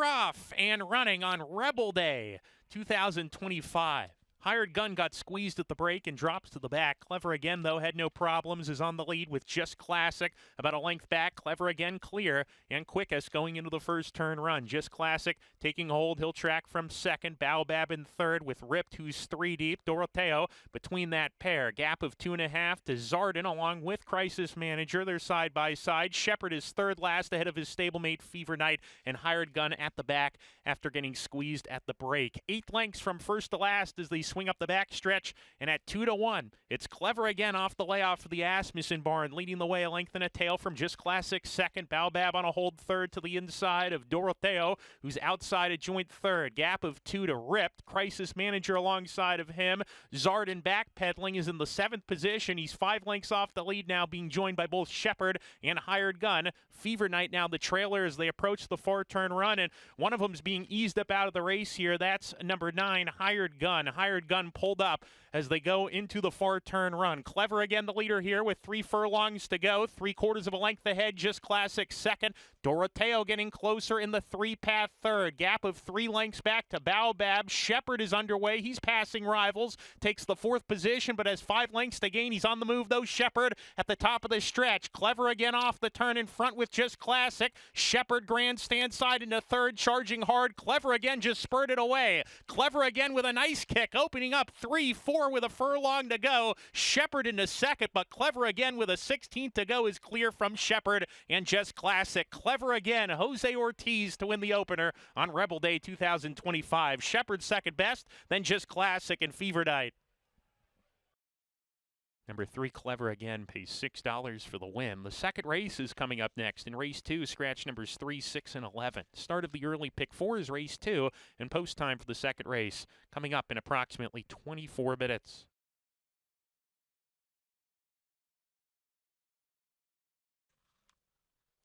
We're off and running on Rebel Day 2025. Hired Gun got squeezed at the break and drops to the back. Clever Again, though, had no problems, is on the lead with Just Classic. About a length back, Clever Again clear, and quickest going into the first turn run. Just Classic taking hold. He'll track from second. Baobab in third with Ripped, who's 3 deep. Doroteo between that pair. Gap of 2.5 to Zardin along with Crisis Manager. They're side by side. Shepherd is third last ahead of his stablemate Fever Night, and Hired Gun at the back after getting squeezed at the break. 8 lengths from first to last as they swing up the back stretch, and at 2-1, it's Clever Again off the layoff for the Asmussen barn, leading the way a length and a tail from Just Classic second. Baobab on a hold third to the inside of Doroteo, who's outside a joint third. Gap of 2 to Ripped. Crisis Manager alongside of him. Zardin backpedaling is in the 7th position. He's 5 lengths off the lead now, being joined by both Shepherd and Hired Gun. Fever Night now the trailer as they approach the 4-turn run, and one of them's being eased up out of the race here. That's number 9, Hired Gun. Hired Gun pulled up as they go into the 4-turn run. Clever Again the leader here with 3 furlongs to go. 3/4 of a length ahead. Just Classic second. Doroteo getting closer in the 3-path third. Gap of 3 lengths back to Baobab. Shepherd is underway. He's passing rivals. Takes the 4th position, but has 5 lengths to gain. He's on the move, though. Shepherd at the top of the stretch. Clever Again off the turn in front with Just Classic. Shepherd grandstand side into third, charging hard. Clever Again just spurted away. Clever Again with a nice kick, opening up 3-4 with a furlong to go. Shepherd into second, but Clever Again with a 16th to go is clear from Shepherd and Just Classic. Clever Again, Jose Ortiz to win the opener on Rebel Day 2025. Shepherd second best, then Just Classic and Fever Night. Number 3, Clever Again, pays $6 for the win. The second race is coming up next. In race 2, scratch numbers 3, 6, and 11. Start of the early pick 4 is race 2, and post time for the second race coming up in approximately 24 minutes.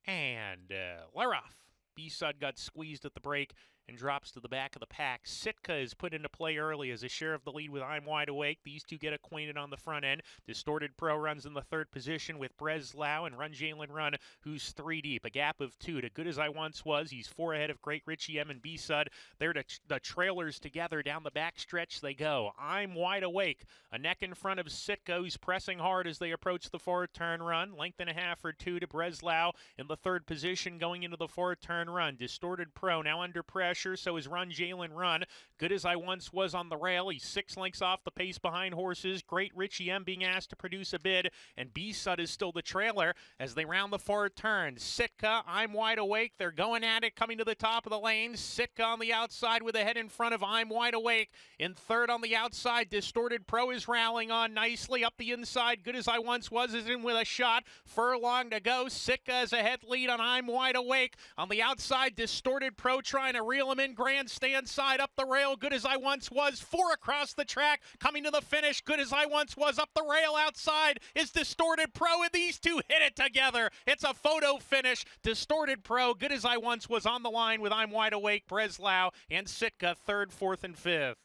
And we're off. B-Sud got squeezed at the break and drops to the back of the pack. Sitka is put into play early as a share of the lead with I'm Wide Awake. These two get acquainted on the front end. Distorted Pro runs in the 3rd position with Breslau and Run Jalen Run, who's 3 deep. A gap of 2 to Good As I Once Was. He's 4 ahead of Great Richie M and B-Sud. They're the trailers together. Down the back stretch they go. I'm Wide Awake. A neck in front of Sitka, who's pressing hard as they approach the 4-turn run. Length and a half or 2 to Breslau in the 3rd position going into the 4-turn run. Distorted Pro now under pressure. So is Run Jalen Run. Good As I Once Was on the rail. He's 6 lengths off the pace behind horses. Great Richie M being asked to produce a bid, and B-Sud is still the trailer as they round the 4 turn. Sitka, I'm Wide Awake. They're going at it, coming to the top of the lane. Sitka on the outside with a head in front of I'm Wide Awake. In third on the outside, Distorted Pro is rallying on nicely. Up the inside, Good As I Once Was is in with a shot. Furlong to go. Sitka has a head lead on I'm Wide Awake. On the outside, Distorted Pro trying to reel him in. Grandstand side up the rail. Good As I Once Was. 4 across the track. Coming to the finish. Good As I Once Was. Up the rail outside is Distorted Pro, and these two hit it together. It's a photo finish. Distorted Pro, Good As I Once Was on the line with I'm Wide Awake, Breslau, and Sitka 3rd, 4th, and 5th.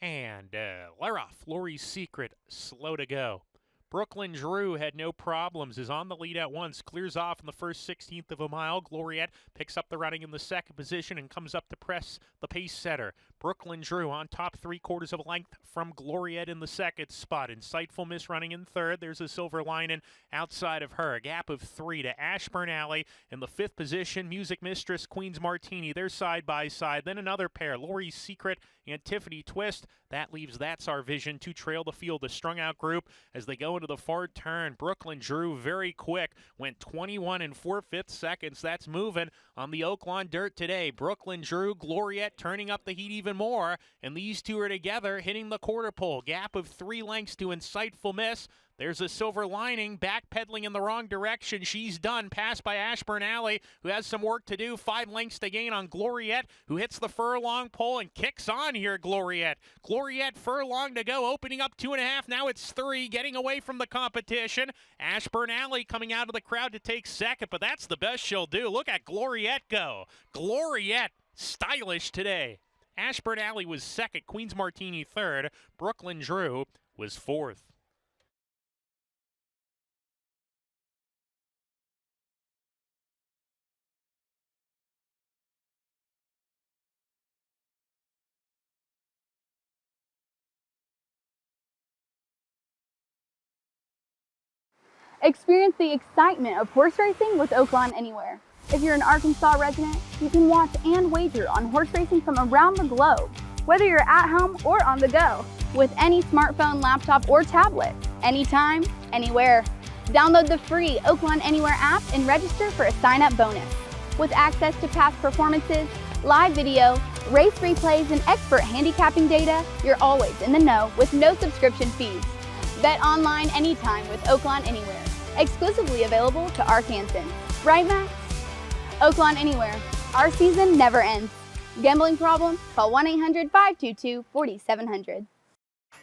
And we're off. Lori's Secret, slow to go. Brooklyn Drew had no problems, is on the lead at once, clears off in the first 16th of a mile. Gloriette picks up the running in the 2nd position and comes up to press the pace setter. Brooklyn Drew on top 3/4 of a length from Gloriette in the 2nd spot. Insightful Miss running in 3rd. There's a silver lining outside of her. A gap of 3 to Ashburn Alley in the 5th position. Music Mistress, Queen's Martini. They're side by side. Then another pair, Lori's Secret and Tiffany Twist. That leaves That's Our Vision to trail the field. A strung out group as they go into the 4th turn. Brooklyn Drew very quick. Went 21 and 4/5 seconds. That's moving on the Oaklawn dirt today. Brooklyn Drew, Gloriette turning up the heat even more. And these two are together hitting the quarter pole. Gap of 3 lengths to Insightful Miss. There's a silver lining, backpedaling in the wrong direction. She's done. Passed by Ashburn Alley, who has some work to do. 5 lengths to gain on Gloriette, who hits the furlong pole and kicks on here, Gloriette. Gloriette, furlong to go, opening up 2.5. Now it's 3, getting away from the competition. Ashburn Alley coming out of the crowd to take second, but that's the best she'll do. Look at Gloriette go. Gloriette, stylish today. Ashburn Alley was second, Queen's Martini third, Brooklyn Drew was fourth. Experience the excitement of horse racing with Oaklawn Anywhere. If you're an Arkansas resident, you can watch and wager on horse racing from around the globe, whether you're at home or on the go, with any smartphone, laptop, or tablet, anytime, anywhere. Download the free Oaklawn Anywhere app and register for a sign-up bonus. With access to past performances, live video, race replays, and expert handicapping data, you're always in the know with no subscription fees. Bet online anytime with Oaklawn Anywhere. Exclusively available to Arkansans. Right, Max? Oaklawn Anywhere. Our season never ends. Gambling problem? Call 1-800-522-4700.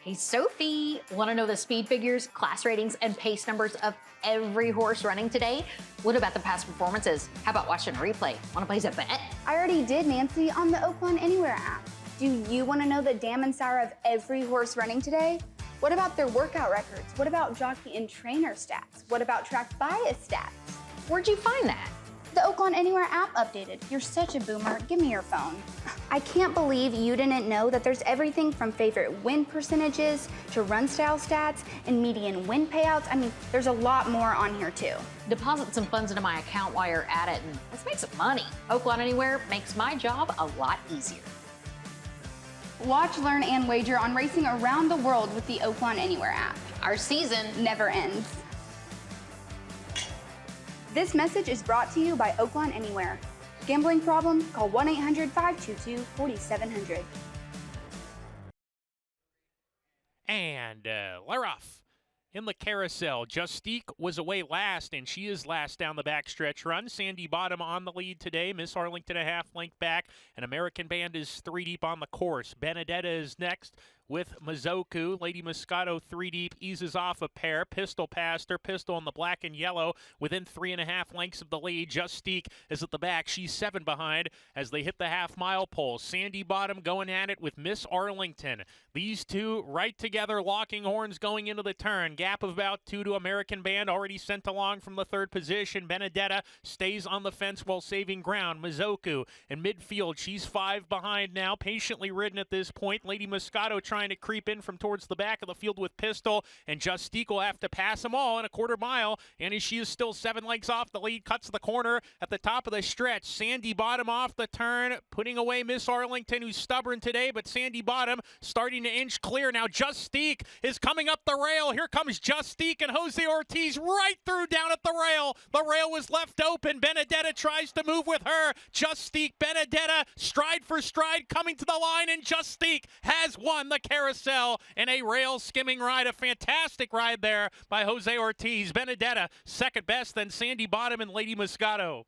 Hey, Sophie, want to know the speed figures, class ratings, and pace numbers of every horse running today? What about the past performances? How about watching a replay? Want to place a bet? I already did, Nancy, on the Oaklawn Anywhere app. Do you want to know the damn and sour of every horse running today? What about their workout records? What about jockey and trainer stats? What about track bias stats? Where'd you find that? The Oaklawn Anywhere app updated. You're such a boomer. Give me your phone. I can't believe you didn't know that there's everything from favorite win percentages to run style stats and median win payouts. I mean, there's a lot more on here too. Deposit some funds into my account while you're at it and let's make some money. Oaklawn Anywhere makes my job a lot easier. Watch, learn, and wager on racing around the world with the Oaklawn Anywhere app. Our season never ends. This message is brought to you by Oaklawn Anywhere. Gambling problem? Call 1-800-522-4700. And Laroff in the carousel. Justique was away last, and she is last down the backstretch run. Sandy Bottom on the lead today. Miss Arlington a half length back, and American Band is 3 deep on the course. Benedetta is next with Mizoku. Lady Moscato 3 deep, eases off a pair. Pistol past her. Pistol in the black and yellow within 3.5 lengths of the lead. Justique is at the back. She's 7 behind as they hit the half-mile pole. Sandy Bottom going at it with Miss Arlington. These two right together, locking horns going into the turn. Gap of about 2 to American Band, already sent along from the 3rd position. Benedetta stays on the fence while saving ground. Mizoku in midfield. She's 5 behind now, patiently ridden at this point. Lady Moscato trying to creep in from towards the back of the field with Pistol, and Justique will have to pass them all in a quarter mile, and as she is still 7 lengths off the lead, cuts the corner at the top of the stretch. Sandy Bottom off the turn, putting away Miss Arlington, who's stubborn today, but Sandy Bottom starting to inch clear. Now Justique is coming up the rail. Here comes Justique and Jose Ortiz right through down at the rail. The rail was left open. Benedetta tries to move with her. Justique, Benedetta, stride for stride, coming to the line, and Justique has won the carousel in a rail skimming ride. A fantastic ride there by Jose Ortiz. Benedetta second best, then Sandy Bottom and Lady Moscato.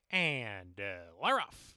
And Laroff.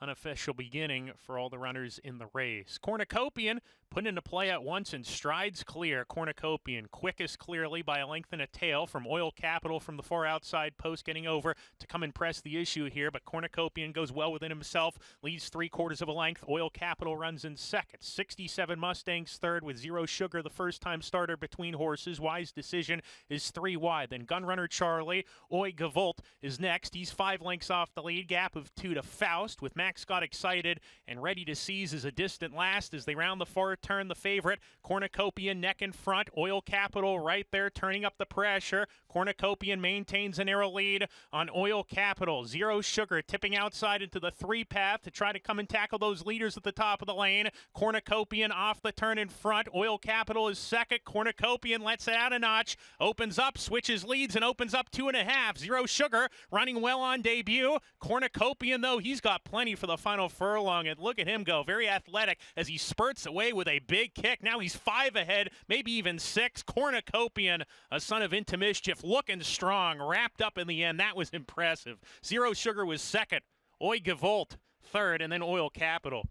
Unofficial beginning for all the runners in the race. Cornucopian put into play at once and strides clear. Cornucopian quickest clearly by a length and a tail from Oil Capital from the far outside post, getting over to come and press the issue here. But Cornucopian goes well within himself, leads 3/4 of a length. Oil Capital runs in second. 67 Mustangs third with Zero Sugar, the first-time starter between horses. Wise Decision is 3 wide. Then Gunrunner Charlie. Oi Gavolt is next. He's 5 lengths off the lead. Gap of 2 to Faust with Max Scott excited and ready to seize as a distant last as they round the far turn, the favorite. Cornucopian neck in front. Oil Capital right there turning up the pressure. Cornucopian maintains a narrow lead on Oil Capital. Zero Sugar tipping outside into the 3-path to try to come and tackle those leaders at the top of the lane. Cornucopian off the turn in front. Oil Capital is second. Cornucopian lets it out a notch. Opens up, switches leads, and opens up 2.5. Zero Sugar running well on debut. Cornucopian, though, he's got plenty for the final furlong, and look at him go. Very athletic as he spurts away with a big kick. Now he's 5 ahead, maybe even 6. Cornucopian, a son of Into Mischief, looking strong, wrapped up in the end. That was impressive. Zero Sugar was second. Oi Gavolt third, and then Oil Capital.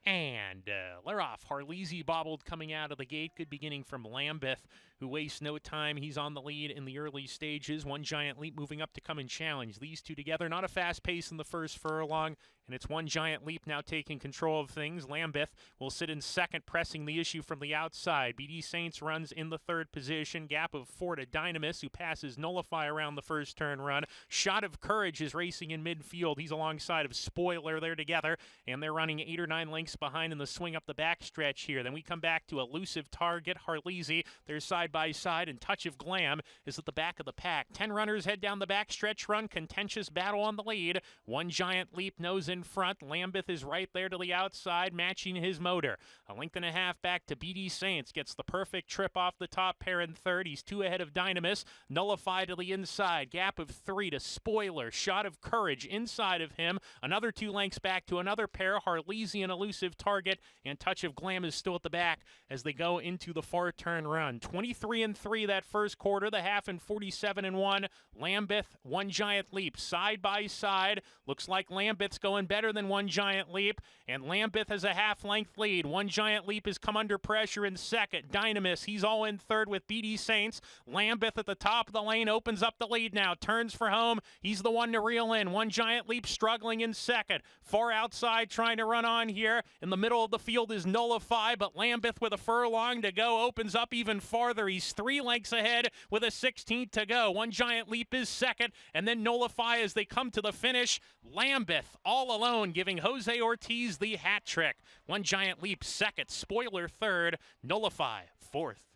And they're off. Harleasy bobbled coming out of the gate. Good beginning from Lambeth, who wastes no time. He's on the lead in the early stages. One Giant Leap moving up to come and challenge. These two together, not a fast pace in the first furlong, and it's One Giant Leap now taking control of things. Lambeth will sit in second, pressing the issue from the outside. BD Saints runs in the third position. Gap of 4 to Dynamis, who passes Nullify around the first turn run. Shot of Courage is racing in midfield. He's alongside of Spoiler there together, and they're running 8 or 9 lengths behind in the swing up the backstretch here. Then we come back to Elusive Target, Harleasy. They're side by side, and Touch of Glam is at the back of the pack. 10 runners head down the backstretch run. Contentious battle on the lead. One Giant Leap nose in front. Lambeth is right there to the outside, matching his motor. A length and a half back to BD Saints. Gets the perfect trip off the top pair in third. He's 2 ahead of Dynamis. Nullify to the inside. Gap of 3 to Spoiler. Shot of Courage inside of him. Another 2 lengths back to another pair. Harleasy and Elusive Target. And Touch of Glam is still at the back as they go into the far turn run. 23-3 that first quarter, the half in 47-1. Lambeth, One Giant Leap side by side. Looks like Lambeth's going better than One Giant Leap, and Lambeth has a half-length lead. One Giant Leap has come under pressure in second. Dynamis, he's all in third with BD Saints. Lambeth at the top of the lane opens up the lead now, turns for home. He's the one to reel in. One Giant Leap struggling in second. Far outside trying to run on here. In the middle of the field is Nullify, but Lambeth with a furlong to go opens up even farther. He's 3 lengths ahead with a 16th to go. One Giant Leap is second, and then Nullify as they come to the finish. Lambeth all alone, giving Jose Ortiz the hat trick. One Giant Leap second, Spoiler third, Nullify fourth.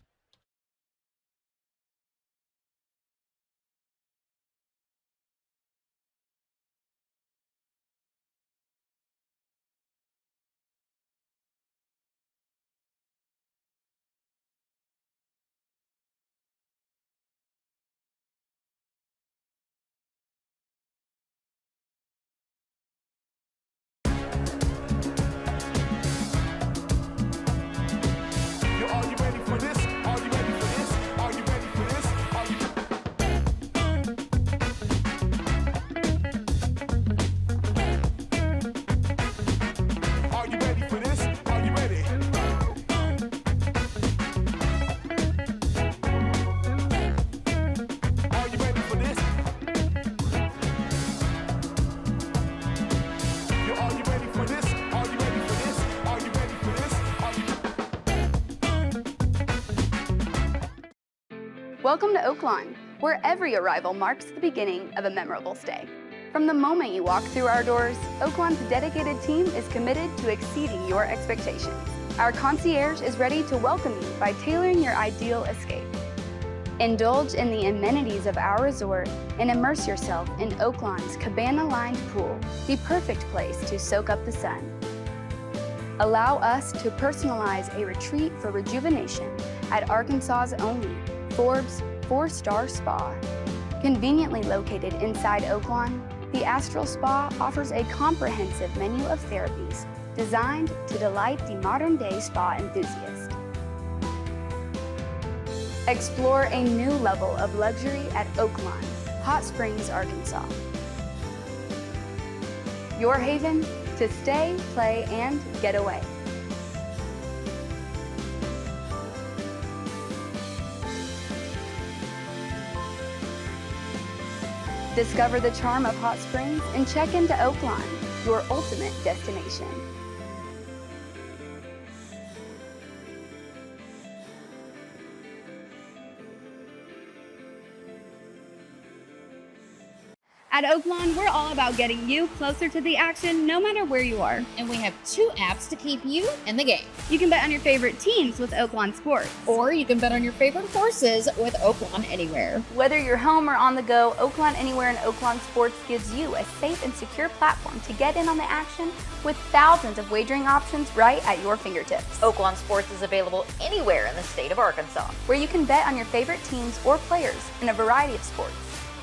Welcome to Oaklawn, where every arrival marks the beginning of a memorable stay. From the moment you walk through our doors, Oaklawn's dedicated team is committed to exceeding your expectations. Our concierge is ready to welcome you by tailoring your ideal escape. Indulge in the amenities of our resort and immerse yourself in Oaklawn's cabana-lined pool, the perfect place to soak up the sun. Allow us to personalize a retreat for rejuvenation at Arkansas's only Forbes 4-star spa. Conveniently located inside Oaklawn, the Astral Spa offers a comprehensive menu of therapies designed to delight the modern-day spa enthusiast. Explore a new level of luxury at Oaklawn, Hot Springs, Arkansas. Your haven to stay, play, and get away. Discover the charm of hot springs and check into Oaklawn, your ultimate destination. At Oaklawn, we're all about getting you closer to the action no matter where you are. And we have 2 apps to keep you in the game. You can bet on your favorite teams with Oaklawn Sports. Or you can bet on your favorite horses with Oaklawn Anywhere. Whether you're home or on the go, Oaklawn Anywhere and Oaklawn Sports gives you a safe and secure platform to get in on the action with thousands of wagering options right at your fingertips. Oaklawn Sports is available anywhere in the state of Arkansas. Where you can bet on your favorite teams or players in a variety of sports,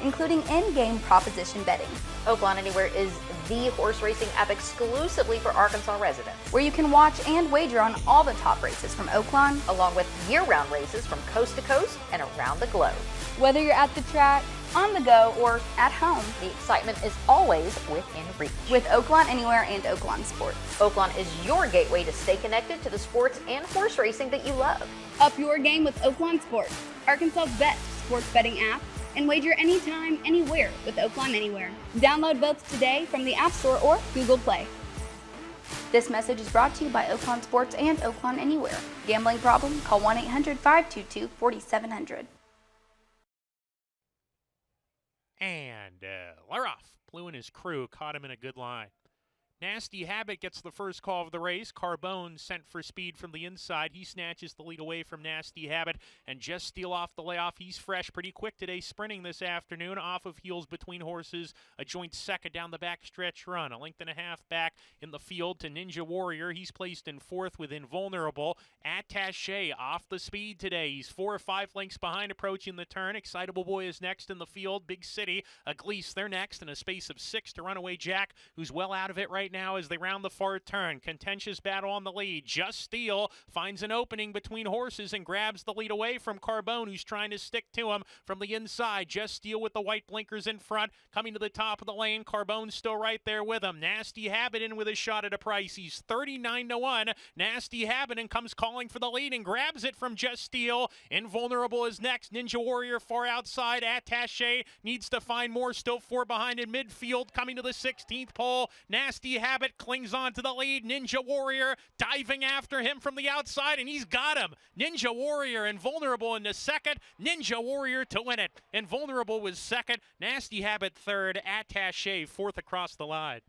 including in-game proposition betting. Oaklawn Anywhere is the horse racing app exclusively for Arkansas residents, Where you can watch and wager on all the top races from Oaklawn, along with year-round races from coast to coast and around the globe. whether you're at the track, on the go, or at home. The excitement is always within reach. With Oaklawn Anywhere and Oaklawn Sports. Oaklawn is your gateway to stay connected to the sports and horse racing that you love. Up your game with Oaklawn Sports, Arkansas's best sports betting app, and wager anytime, anywhere with Oaklawn Anywhere. Download both today from the App Store or Google Play. This message is brought to you by Oaklawn Sports and Oaklawn Anywhere. Gambling problem? Call 1-800-522-4700. And Laroff, Blue and his crew caught him in a good line. Nasty Habit gets the first call of the race. Carbone sent for speed from the inside. He snatches the lead away from Nasty Habit and just steal off the layoff. He's fresh, pretty quick today, sprinting this afternoon. Off of heels between horses, a joint second down the backstretch run. A length and a half back in the field to Ninja Warrior. He's placed in fourth with Invulnerable. Attaché off the speed today. He's 4 or 5 lengths behind approaching the turn. Excitable Boy is next in the field. Big City, Aglise, they're next in a space of 6 to Runaway Jack, who's well out of it right now as they round the far turn. Contentious battle on the lead. Just Steel finds an opening between horses and grabs the lead away from Carbone, who's trying to stick to him from the inside. Just Steel with the white blinkers in front, coming to the top of the lane. Carbone's still right there with him. Nasty Habit in with a shot at a price. He's 39-1. Nasty Habit and comes calling for the lead and grabs it from Just Steel. Invulnerable is next. Ninja Warrior far outside. Attaché needs to find more. Still 4 behind in midfield. Coming to the 16th pole. Nasty Habit clings on to the lead. Ninja Warrior diving after him from the outside, and he's got him. Ninja Warrior Invulnerable into second. Ninja Warrior to win it. Invulnerable was second. Nasty Habit third. Attaché fourth across the line.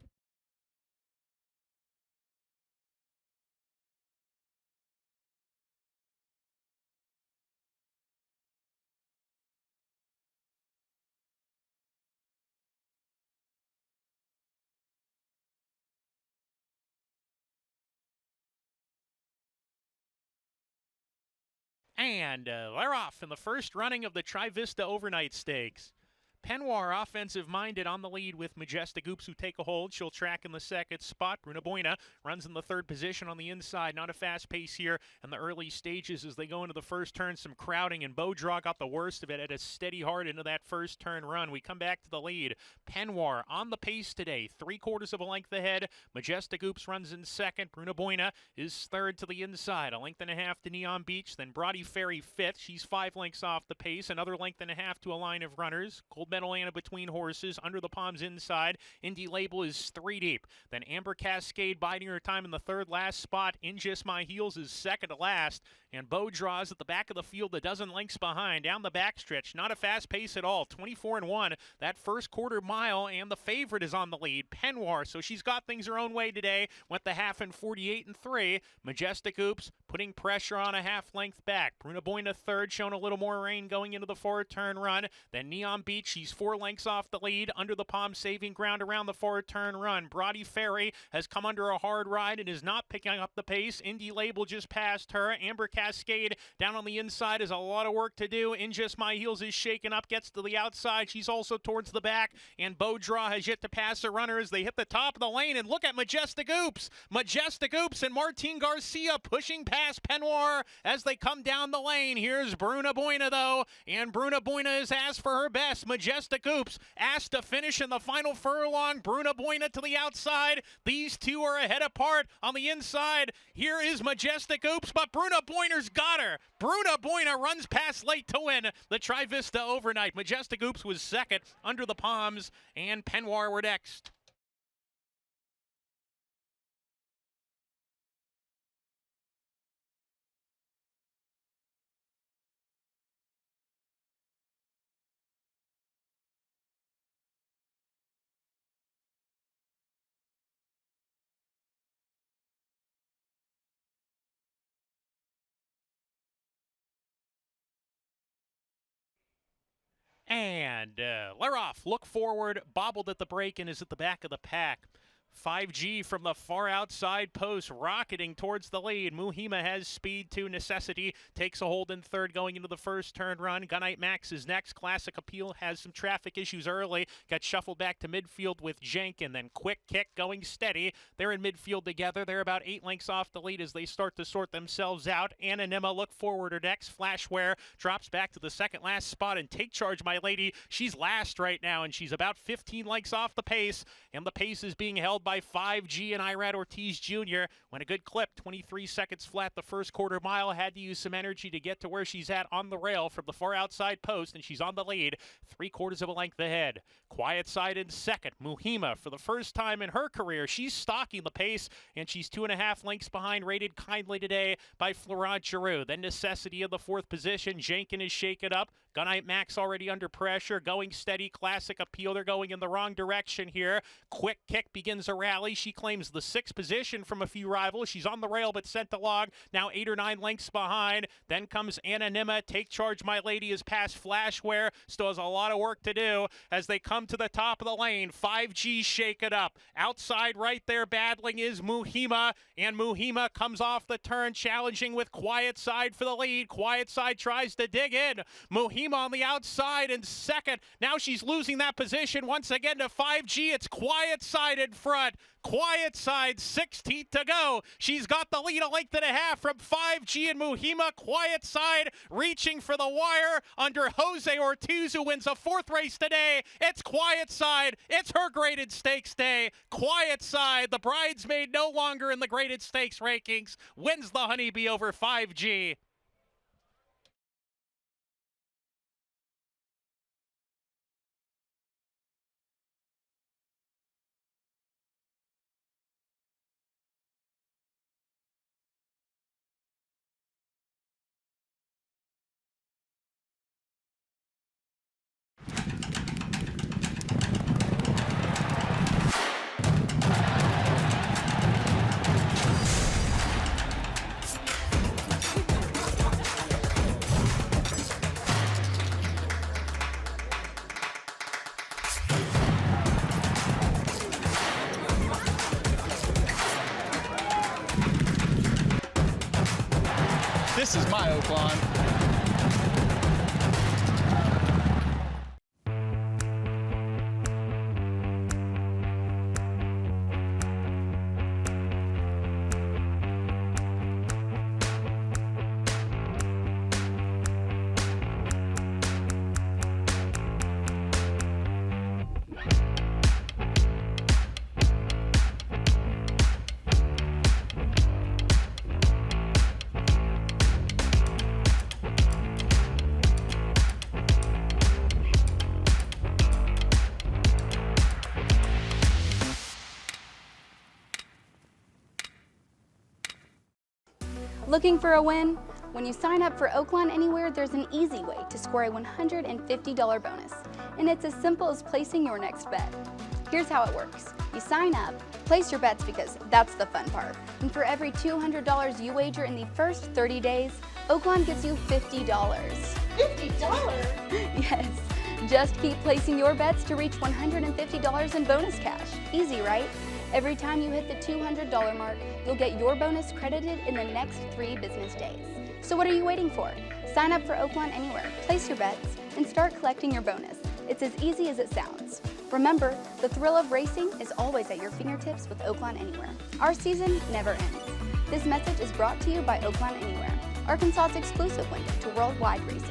And they're off in the first running of the Trivista Overnight Stakes. Penwar, offensive-minded, on the lead with Majestic Oops, who take a hold. She'll track in the second spot. Bruna Buena runs in the third position on the inside. Not a fast pace here in the early stages as they go into the first turn. Some crowding, and Beaudraw got the worst of it at a steady heart into that first turn run. We come back to the lead. Penwar on the pace today, 3/4 of a length ahead. Majestic Oops runs in second. Bruna Buena is third to the inside. A length and a half to Neon Beach. Then Brody Ferry fifth. She's 5 lengths off the pace. Another length and a half to a line of runners. Gold Medal Anna between horses. Under the Palms inside. Indy Label is 3 deep. Then Amber Cascade biding her time in the third last spot. In Just My Heels is second to last. And Beaudraw is at the back of the field, a dozen lengths behind. Down the backstretch, not a fast pace at all. 24-1 that first quarter mile, and the favorite is on the lead, Penwar. So she's got things her own way today. Went the half in 48-3. Majestic Oops putting pressure on a half length back. Bruna Buena third, showing a little more rain going into the forward turn run. Then Neon Beach, she's 4 lengths off the lead. Under the Palm saving ground around the forward turn run. Brody Ferry has come under a hard ride and is not picking up the pace. Indy Label just passed her. Amber Cascade down on the inside has a lot of work to do. In Just My Heels is shaken up, gets to the outside. She's also towards the back, and Beaudraw has yet to pass her runner as they hit the top of the lane. And look at Majestic Oops. Majestic Oops and Martine Garcia pushing past past Penwar as they come down the lane. Here's Bruna Boyna, though, and Bruna Boyna is asked for her best. Majestic Oops asked to finish in the final furlong. Bruna Boyna to the outside. These two are ahead apart on the inside. Here is Majestic Oops, but Bruna Boyna's got her. Bruna Boyna runs past late to win the Tri-Vista Overnight. Majestic Oops was second, Under the Palms, and Penwar were next. And Leroff, look forward, bobbled at the break and is at the back of the pack. 5G from the far outside post, rocketing towards the lead. Muhima has speed to Necessity, takes a hold in third going into the first turn run. Gunite Max is next. Classic Appeal has some traffic issues early, got shuffled back to midfield with Jenkin, then Quick Kick going steady. They're in midfield together. They're about 8 lengths off the lead as they start to sort themselves out. Anonymma, look forward her next. Flashware drops back to the second last spot, and Take Charge My Lady, she's last right now, and she's about 15 lengths off the pace, and the pace is being held by 5G and Irad Ortiz Jr. Went a good clip, 23 seconds flat the first quarter mile. Had to use some energy to get to where she's at on the rail from the far outside post, and she's on the lead, 3/4 of a length ahead. Quiet Side in second. Muhima, for the first time in her career, she's stalking the pace, and she's 2.5 lengths behind, rated kindly today by Florent Giroux. Then Necessity in the 4th position. Jenkin is shaken up. Gunite Max already under pressure, going steady. Classic Appeal, they're going in the wrong direction here. Quick Kick begins a rally. She claims the 6th position from a few rivals. She's on the rail but sent along, now 8 or 9 lengths behind. Then comes Anonymma. Take Charge My Lady is past Flashware. Still has a lot of work to do as they come to the top of the lane. 5G shake it up. Outside right there battling is Muhima, and Muhima comes off the turn challenging with Quiet Side for the lead. Quiet Side tries to dig in. Muhima on the outside in second. Now she's losing that position once again to 5G. It's Quiet Side in front. Quiet Side, 16th to go. She's got the lead a length and a half from 5G and Muhima. Quiet Side reaching for the wire under Jose Ortiz, who wins a 4th race today. It's Quiet Side. It's her graded stakes day. Quiet Side, the bridesmaid no longer in the graded stakes rankings, wins the Honeybee over 5G. This is my Oaklawn. Looking for a win? When you sign up for Oaklawn Anywhere, there's an easy way to score a $150 bonus, and it's as simple as placing your next bet. Here's how it works. You sign up, place your bets because that's the fun part, and for every $200 you wager in the first 30 days, Oaklawn gives you $50. $50? Yes. Just keep placing your bets to reach $150 in bonus cash. Easy, right? Every time you hit the $200 mark, you'll get your bonus credited in the next 3 business days. So what are you waiting for? Sign up for Oaklawn Anywhere, place your bets, and start collecting your bonus. It's as easy as it sounds. Remember, the thrill of racing is always at your fingertips with Oaklawn Anywhere. Our season never ends. This message is brought to you by Oaklawn Anywhere, Arkansas's exclusive link to worldwide racing.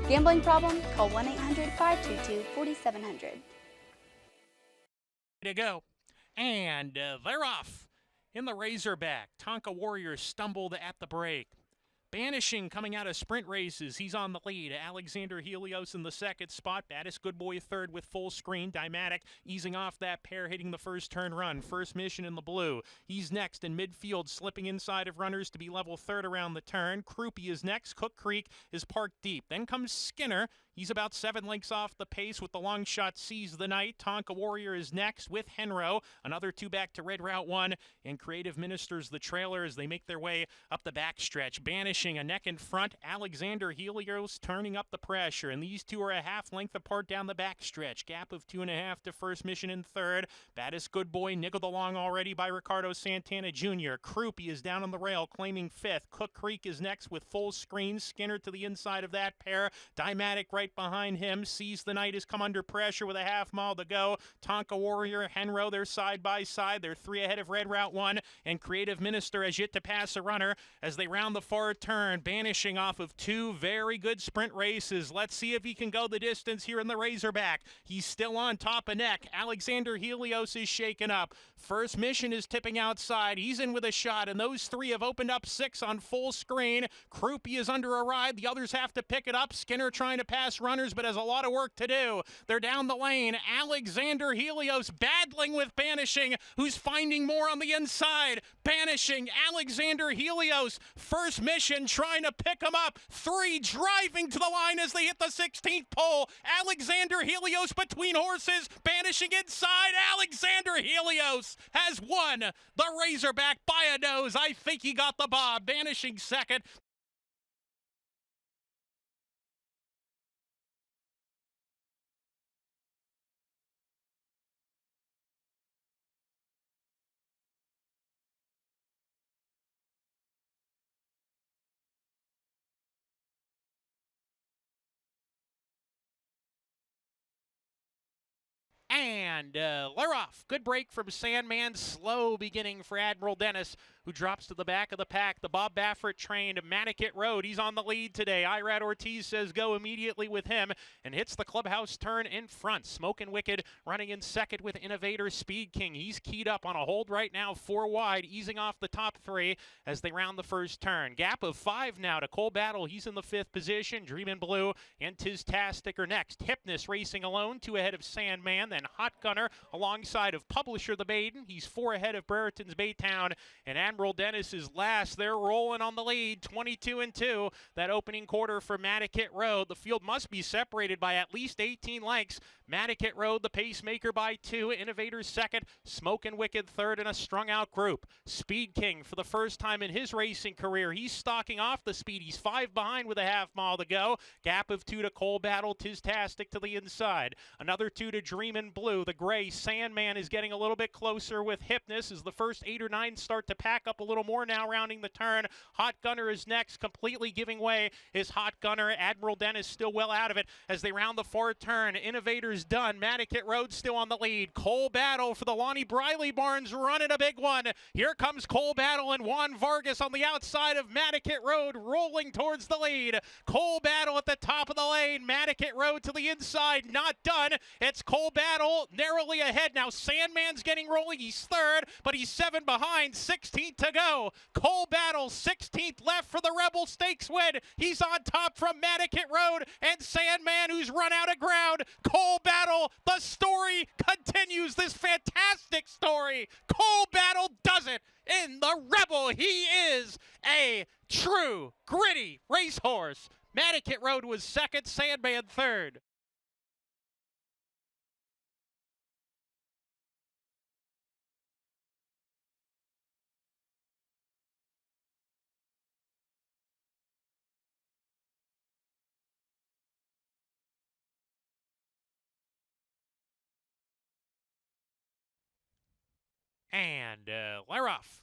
Gambling problem? Call 1-800-522-4700. To go. And they're off. In the Razorback, Tonka Warrior stumbled at the break. Banishing coming out of sprint races. He's on the lead. Alexander Helios in the second spot. Baddest Good Boy third with full screen. Dymatic easing off that pair, hitting the first turn run. First Mission in the blue. He's next in midfield, slipping inside of runners to be level third around the turn. Croupy is next. Cook Creek is parked deep. Then comes Skinner. He's about 7 lengths off the pace with the long shot Seize the Night. Tonka Warrior is next with Henro. Another 2 back to Red Route 1. And Creative Ministers the trailer as they make their way up the backstretch. Banishing a neck in front. Alexander Helios turning up the pressure. And these two are a half length apart down the backstretch. Gap of 2.5 to First Mission in third. Baddest Good Boy niggled along already by Ricardo Santana Jr. Croupy is down on the rail claiming fifth. Cook Creek is next with full screen. Skinner to the inside of that pair. Dymatic right behind him. Seize the Night has come under pressure with a half mile to go. Tonka Warrior, Henro, they're side by side. They're 3 ahead of Red Route 1. And Creative Minister has yet to pass a runner as they round the far turn. Banishing off of 2 very good sprint races. Let's see if he can go the distance here in the Razorback. He's still on top of neck. Alexander Helios is shaken up. First Mission is tipping outside. He's in with a shot, and those 3 have opened up 6 on full screen. Croupy is under a ride. The others have to pick it up. Skinner trying to pass runners, but has a lot of work to do. They're down the lane. Alexander Helios battling with Banishing, who's finding more on the inside. Banishing, Alexander Helios. First Mission trying to pick him up. 3 driving to the line as they hit the 16th pole. Alexander Helios between horses. Banishing inside. Alexander Helios has won the Razorback by a nose. I think he got the bob. Banishing second. And they're off. Good break from Sandman. Slow beginning for Admiral Dennis, who drops to the back of the pack. The Bob Baffert trained Manicat Road. He's on the lead today. Irad Ortiz says go immediately with him and hits the clubhouse turn in front. Smokin' Wicked running in second with Innovator Speed King. He's keyed up on a hold right now, 4 wide, easing off the top 3 as they round the first turn. Gap of 5 now to Cole Battle. He's in the 5th position. Dreamin' Blue and Tiztastic are next. Hypnus racing alone, 2 ahead of Sandman. Then Hot Gunner alongside of Publisher the Maiden. He's 4 ahead of Brereton's Baytown. And Admiral Dennis is last. They're rolling on the lead, 22-2. That opening quarter for Manicat Road. The field must be separated by at least 18 lengths. Manicat Road, the pacemaker by 2. Innovators second. Smokin' Wicked third in a strung-out group. Speed King for the first time in his racing career. He's stalking off the speed. He's 5 behind with a half mile to go. Gap of 2 to Cole Battle. Tiztastic to the inside. Another 2 to Dreamin' Blue. The gray Sandman is getting a little bit closer with Hypnus as the first 8 or 9 start to pack up a little more now rounding the turn. Hot Gunner is next, completely giving way is Hot Gunner. Admiral Dennis still well out of it as they round the fourth turn. Innovators done. Manicat Road still on the lead. Cole Battle for the Lonnie Briley Barns running a big one. Here comes Cole Battle and Juan Vargas on the outside of Manicat Road rolling towards the lead. Cole Battle at the top of the lane. Manicat Road to the inside. Not done. It's Cole Battle narrowly ahead now. Sandman's getting rolling. He's third, but he's 7 behind. 16th to go. Cole Battle 16th left for the Rebel Stakes win. He's on top from Manicat Road and Sandman, who's run out of ground. Cole Battle, the story continues. This fantastic story. Cole Battle does it in the Rebel. He is a true gritty racehorse. Manicat Road was second, Sandman third. And they're off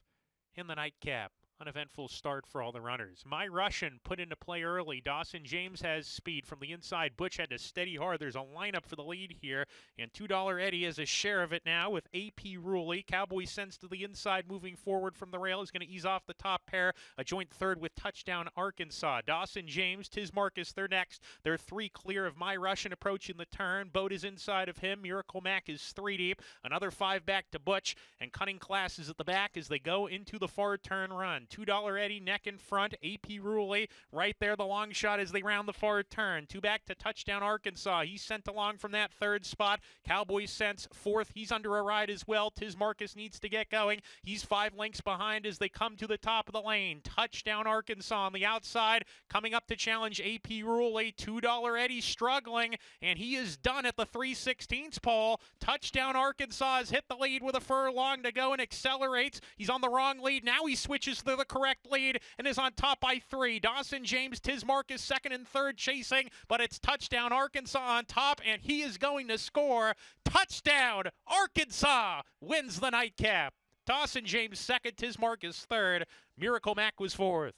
in the nightcap. Uneventful start for all the runners. My Russian put into play early. Dawson James has speed from the inside. Butch had to steady hard. There's a lineup for the lead here, and $2 Eddie has a share of it now with AP Ruley. Cowboy Sense to the inside, moving forward from the rail. Is going to ease off the top pair. A joint third with Touchdown Arkansas. Dawson James, Tiz Marcus, they're next. They're 3 clear of My Russian approaching the turn. Boat is inside of him. Miracle Mac is 3 deep. Another 5 back to Butch, and Cunning Class is at the back as they go into the far turn run. $2 Eddie neck in front. AP Ruley right there, the long shot as they round the far turn. 2 back to Touchdown Arkansas. He's sent along from that 3rd spot. Cowboy Sense 4th. He's under a ride as well. Tiz Marcus needs to get going. He's 5 lengths behind as they come to the top of the lane. Touchdown Arkansas on the outside, coming up to challenge AP Ruley. $2 Eddie struggling, and he is done at the 3/16 pole. Touchdown Arkansas has hit the lead with a furlong to go and accelerates. He's on the wrong lead. Now he switches to the correct lead and is on top by 3. Dawson James, Tiz Marcus 2nd and 3rd chasing, but it's Touchdown Arkansas on top, and he is going to score. Touchdown Arkansas wins the nightcap. Dawson James 2nd, Tiz Marcus 3rd. Miracle Mac was 4th.